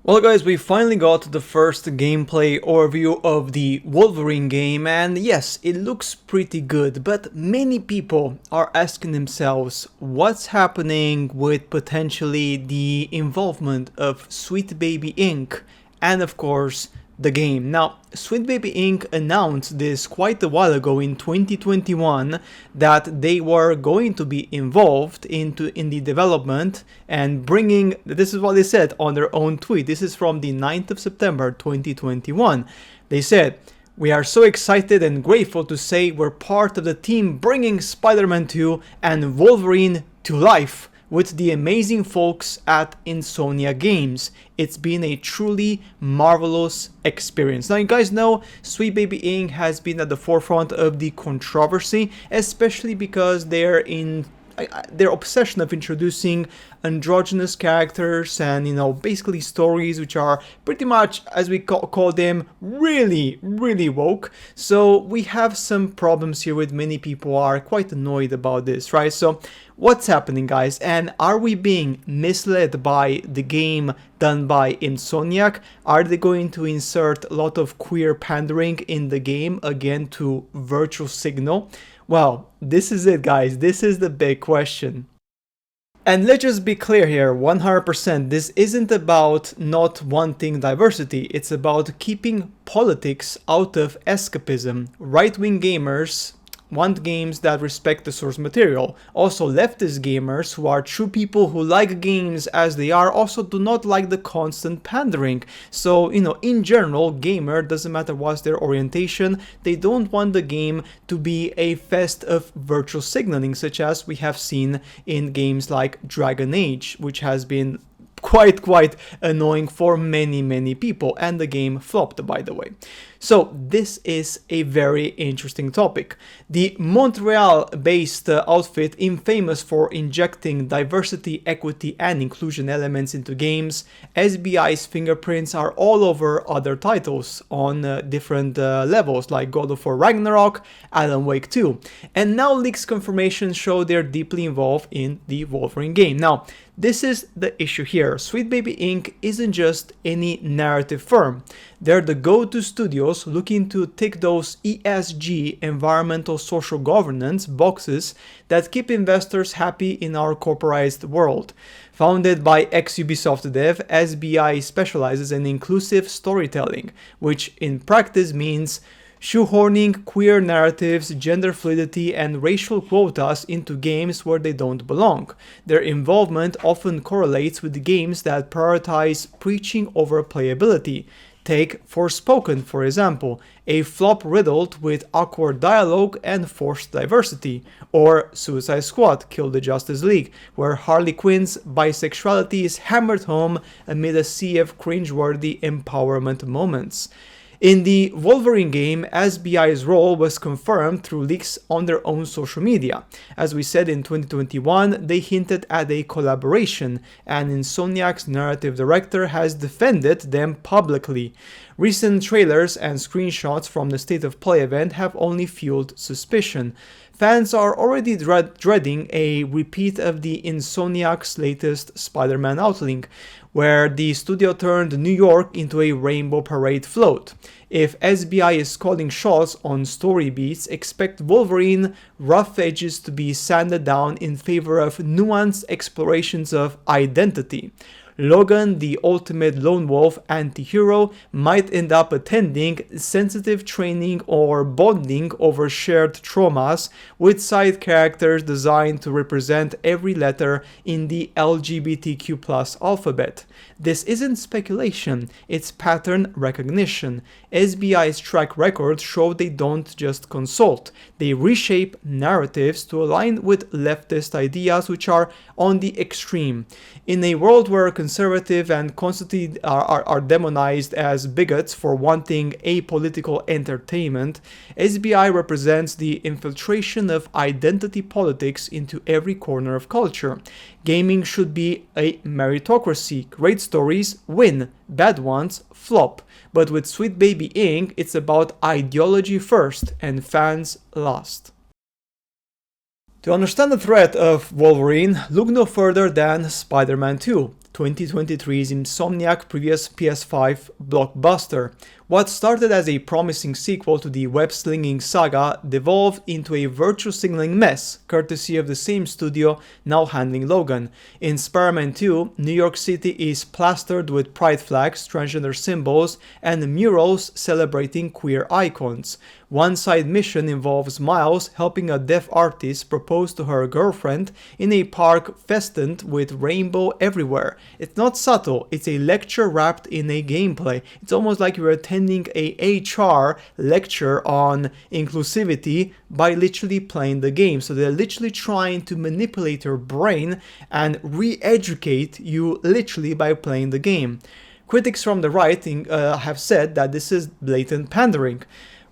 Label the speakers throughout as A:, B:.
A: Well guys, we finally got the first gameplay overview of the Wolverine game, and yes, it looks pretty good, but many people are asking themselves what's happening with potentially the involvement of Sweet Baby Inc. and of course the game. Now, Sweet Baby Inc. announced this quite a while ago in 2021 that they were going to be involved in the development and bringing, this is what they said on their own tweet. This is from the 9th of September 2021. They said, "We are so excited and grateful to say we're part of the team bringing Spider-Man 2 and Wolverine to life with the amazing folks at Insomniac Games. It's been a truly marvelous experience." Now, you guys know Sweet Baby Inc. has been at the forefront of the controversy, especially because they're in their obsession of introducing androgynous characters and, basically stories which are pretty much, as we call them, really woke. So we have some problems here with many people are quite annoyed about this, right? So what's happening, guys? And are we being misled by the game done by Insomniac? Are they going to insert a lot of queer pandering in the game again to virtual signal? Well, this is it, guys. This is the big question. And let's just be clear here, 100%, this isn't about not wanting diversity, it's about keeping politics out of escapism. Right-wing gamers want games that respect the source material. Also, leftist gamers, who are true people who like games as they are, also do not like the constant pandering. So, in general, gamer, doesn't matter what's their orientation, they don't want the game to be a fest of virtual signaling, such as we have seen in games like Dragon Age, which has been quite annoying for many people, and the game flopped, by the way. So this is a very interesting topic. The Montreal-based outfit, infamous for injecting diversity, equity and inclusion elements into games, SBI's fingerprints are all over other titles on different levels, like God of War Ragnarok, Alan Wake 2, and now leaks confirmation show they're deeply involved in the Wolverine game. Now, this is the issue here. Sweet Baby Inc. isn't just any narrative firm. They're the go-to studios looking to tick those ESG, environmental social governance, boxes that keep investors happy in our corporatized world. Founded by ex-Ubisoft dev, SBI specializes in inclusive storytelling, which in practice means shoehorning queer narratives, gender fluidity, and racial quotas into games where they don't belong. Their involvement often correlates with games that prioritize preaching over playability. Take Forspoken, for example, a flop riddled with awkward dialogue and forced diversity, or Suicide Squad: Kill the Justice League, where Harley Quinn's bisexuality is hammered home amid a sea of cringeworthy empowerment moments. In the Wolverine game, SBI's role was confirmed through leaks on their own social media. As we said in 2021, they hinted at a collaboration, and Insomniac's narrative director has defended them publicly. Recent trailers and screenshots from the State of Play event have only fueled suspicion. Fans are already dreading a repeat of the Insomniac's latest Spider-Man outlink, where the studio turned New York into a rainbow parade float. If SBI is calling shots on story beats, expect Wolverine rough edges to be sanded down in favor of nuanced explorations of identity. Logan, the ultimate lone wolf anti-hero, might end up attending sensitive training or bonding over shared traumas with side characters designed to represent every letter in the LGBTQ+ alphabet. This isn't speculation, it's pattern recognition. SBI's track record show they don't just consult, they reshape narratives to align with leftist ideas which are on the extreme. In a world where conservative and constantly are demonized as bigots for wanting apolitical entertainment, SBI represents the infiltration of identity politics into every corner of culture. Gaming should be a meritocracy. Great stories win, bad ones flop. But with Sweet Baby Inc., it's about ideology first and fans last. To understand the threat of Wolverine, look no further than Spider-Man 2. 2023's Insomniac previous PS5 blockbuster. What started as a promising sequel to the web-slinging saga devolved into a virtue signaling mess, courtesy of the same studio now handling Logan. In Spider-Man 2, New York City is plastered with pride flags, transgender symbols, and murals celebrating queer icons. One side mission involves Miles helping a deaf artist propose to her girlfriend in a park festooned with rainbow everywhere. It's not subtle, it's a lecture wrapped in a gameplay. It's almost like you're attending a HR lecture on inclusivity by literally playing the game. So they're literally trying to manipulate your brain and re-educate you literally by playing the game. Critics from the right have said that this is blatant pandering.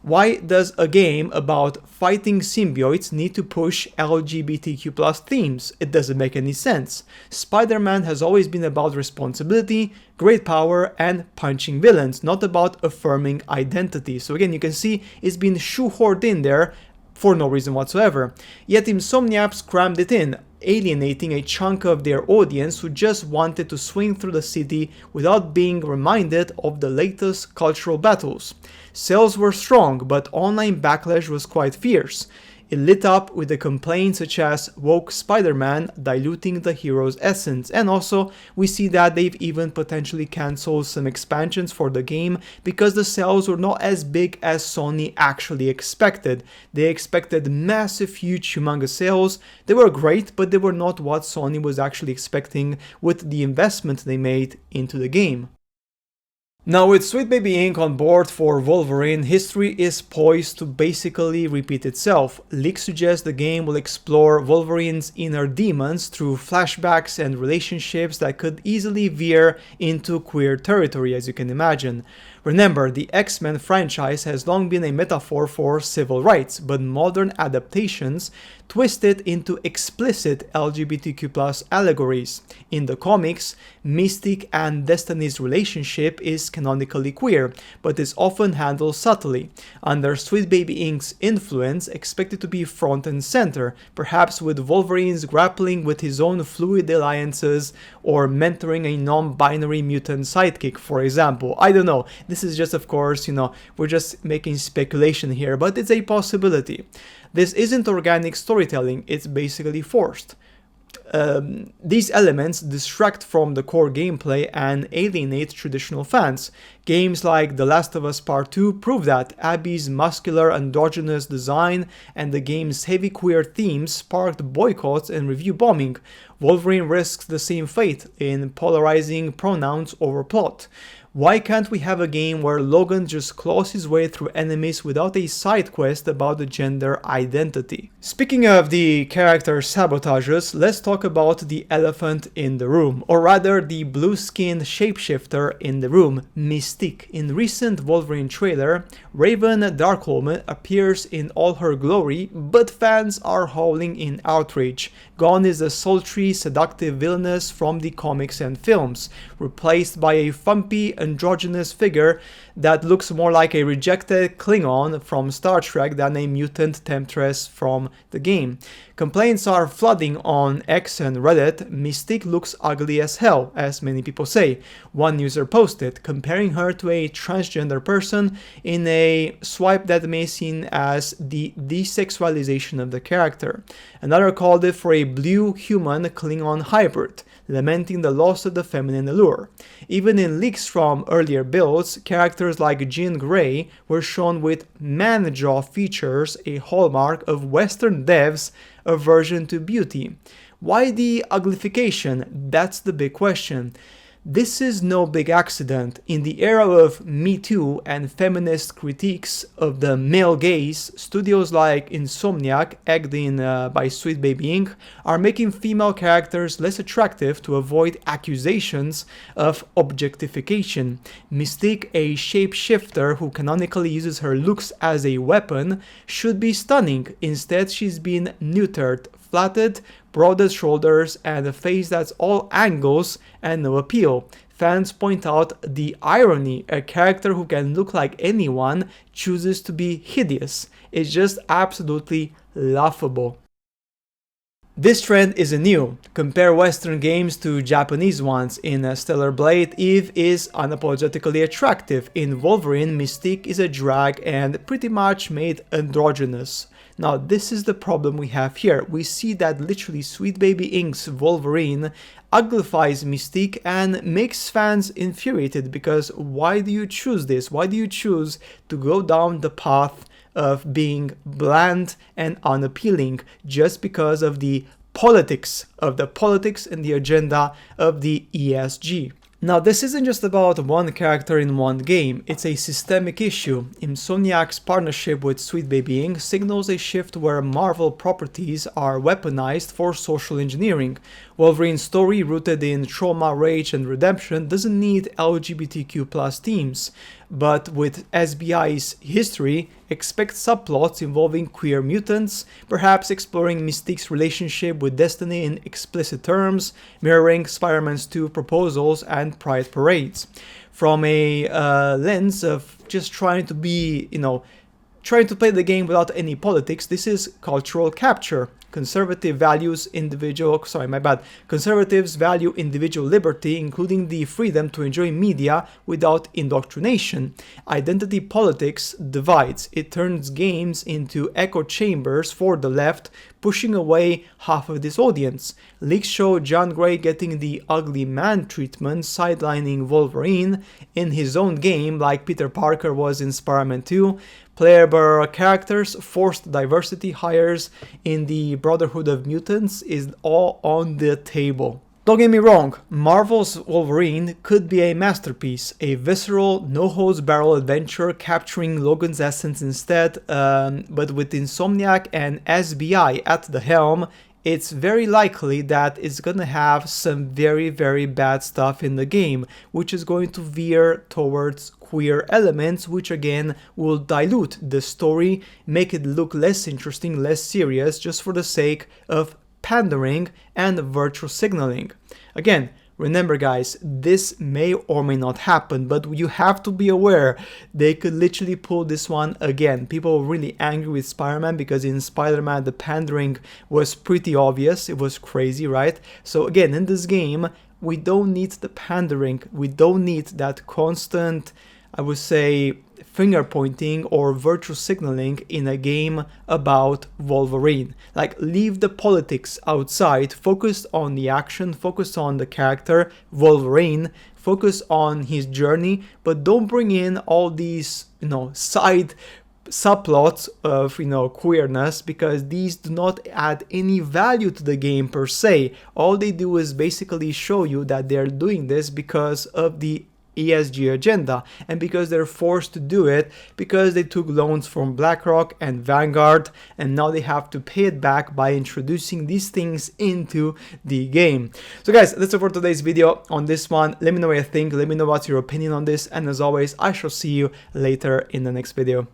A: Why does a game about fighting symbiotes need to push LGBTQ+ themes? It doesn't make any sense. Spider-Man has always been about responsibility, great power, and punching villains, not about affirming identity. So again, you can see it's been shoehorned in there for no reason whatsoever. Yet Insomniac crammed it in, alienating a chunk of their audience who just wanted to swing through the city without being reminded of the latest cultural battles. Sales were strong, but online backlash was quite fierce. It lit up with the complaints such as woke Spider-Man diluting the hero's essence, and also we see that they've even potentially cancelled some expansions for the game because the sales were not as big as Sony actually expected. They expected massive, huge, humongous sales. They were great, but they were not what Sony was actually expecting with the investment they made into the game. Now, with Sweet Baby Inc. on board for Wolverine, history is poised to basically repeat itself. Leaks suggest the game will explore Wolverine's inner demons through flashbacks and relationships that could easily veer into queer territory, as you can imagine. Remember, the X-Men franchise has long been a metaphor for civil rights, but modern adaptations twist it into explicit LGBTQ+ allegories. In the comics, Mystique and Destiny's relationship is canonically queer, but is often handled subtly. Under Sweet Baby Inc.'s influence, expected to be front and center, perhaps with Wolverine's grappling with his own fluid alliances or mentoring a non-binary mutant sidekick, for example. I don't know. This is just, of course, we're just making speculation here, but it's a possibility. This isn't organic storytelling, it's basically forced. These elements distract from the core gameplay and alienate traditional fans. Games like The Last of Us Part 2 prove that. Abby's muscular androgynous design and the game's heavy queer themes sparked boycotts and review bombing. Wolverine risks the same fate in polarizing pronouns over plot. Why can't we have a game where Logan just claws his way through enemies without a side quest about the gender identity? Speaking of the character sabotages, let's talk about the elephant in the room, or rather the blue-skinned shapeshifter in the room, Mystique. In recent Wolverine trailer, Raven Darkholme appears in all her glory, but fans are howling in outrage. Gone is the sultry, seductive villainess from the comics and films, replaced by a frumpy, androgynous figure that looks more like a rejected Klingon from Star Trek than a mutant temptress from the game. Complaints are flooding on X and Reddit. Mystique looks ugly as hell, as many people say. One user posted, comparing her to a transgender person in a swipe that may seem as the desexualization of the character. Another called it for a blue human Klingon hybrid, lamenting the loss of the feminine allure. Even in leaks from earlier builds, characters like Jean Grey were shown with man-jaw features, a hallmark of Western devs' aversion to beauty. Why the uglification? That's the big question. This is no big accident. In the era of Me Too and feminist critiques of the male gaze, studios like Insomniac, egged in by Sweet Baby Inc., are making female characters less attractive to avoid accusations of objectification. Mystique, a shapeshifter who canonically uses her looks as a weapon, should be stunning. Instead, she's been neutered, flatted, broader shoulders, and a face that's all angles and no appeal. Fans point out the irony: a character who can look like anyone chooses to be hideous. It's just absolutely laughable. This trend isn't new. Compare Western games to Japanese ones. In Stellar Blade, Eve is unapologetically attractive. In Wolverine, Mystique is a drag and pretty much made androgynous. Now, this is the problem we have here. We see that literally Sweet Baby Inc.'s Wolverine uglifies Mystique and makes fans infuriated, because why do you choose this? Why do you choose to go down the path of being bland and unappealing just because of the politics and the agenda of the ESG? Now, this isn't just about one character in one game, it's a systemic issue. Insomniac's partnership with Sweet Baby Inc. signals a shift where Marvel properties are weaponized for social engineering. Wolverine's story, rooted in trauma, rage, and redemption, doesn't need LGBTQ+ themes, but with SBI's history, expect subplots involving queer mutants, perhaps exploring Mystique's relationship with Destiny in explicit terms, mirroring Spider-Man's 2 proposals and Pride parades. From a lens of just trying to be, trying to play the game without any politics, this is cultural capture. Conservatives value individual liberty, including the freedom to enjoy media without indoctrination. Identity politics divides. It turns games into echo chambers for the left, pushing away half of this audience. Leaks show John Gray getting the ugly man treatment, sidelining Wolverine in his own game like Peter Parker was in Spider-Man 2. Playable characters, forced diversity hires in the Brotherhood of Mutants is all on the table. Don't get me wrong, Marvel's Wolverine could be a masterpiece, a visceral, no-holds-barrel adventure capturing Logan's essence instead, but with Insomniac and SBI at the helm, it's very likely that it's gonna have some very, very bad stuff in the game, which is going to veer towards queer elements, which again will dilute the story, make it look less interesting, less serious, just for the sake of pandering and virtue signaling. Again, remember guys, this may or may not happen, but you have to be aware they could literally pull this one again. People were really angry with Spider-Man because in Spider-Man the pandering was pretty obvious, it was crazy, right? So again, in this game, we don't need the pandering, we don't need that constant, I would say, finger pointing or virtue signaling in a game about Wolverine. Like, leave the politics outside, focus on the action, focus on the character Wolverine, focus on his journey, but don't bring in all these, side subplots of, queerness, because these do not add any value to the game per se. All they do is basically show you that they're doing this because of the ESG agenda, and because they're forced to do it because they took loans from BlackRock and Vanguard, and now they have to pay it back by introducing these things into the game. So guys, that's it for today's video on this one. Let me know what you think, let me know what's your opinion on this, and as always, I shall see you later in the next video.